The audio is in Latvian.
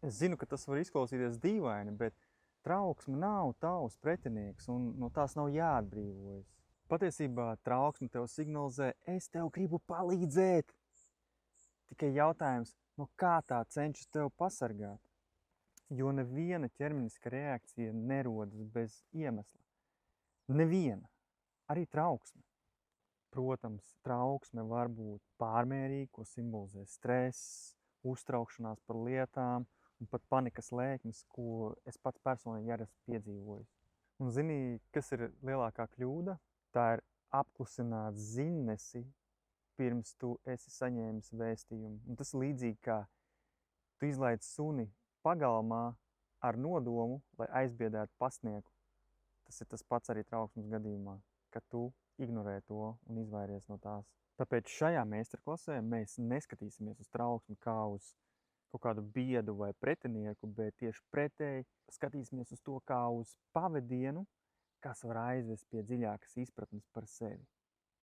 Es zinu, ka tas var izklausīties dīvaini, bet trauksme nav tavs pretinieks un no tās nav jāatbrīvojas. Patiesībā trauksme tev signalizē, es tev gribu palīdzēt. Tikai jautājums, no kā tā cenšas tev pasargāt? Jo neviena ķermeniska reakcija nerodas bez iemesla. Neviena. Arī trauksme. Protams, trauksme var būt pārmērīga, ko simbolizē stress, uztraukšanās par lietām un pat panikas lēkmes, ko es pats personīgi arī esmu piedzīvojis. Un zini, kas ir lielākā kļūda? Tā ir apklusināt ziņnesi, pirms tu esi saņēmis vēstījumu. Un tas ir līdzīgi, kā tu izlaid suni pagalmā ar nodomu, lai aizbiedētu pasnieku. Tas ir tas pats arī trauksmes gadījumā, ka tu ignorē to un izvairies no tās. Tāpēc šajā meistarklasē mēs neskatīsimies uz trauksmi kā uz kaut kādu biedu vai pretinieku, bet tieši pretēji skatīsimies uz to kā uz pavedienu, kas var aizvest pie dziļākas izpratnes par sevi.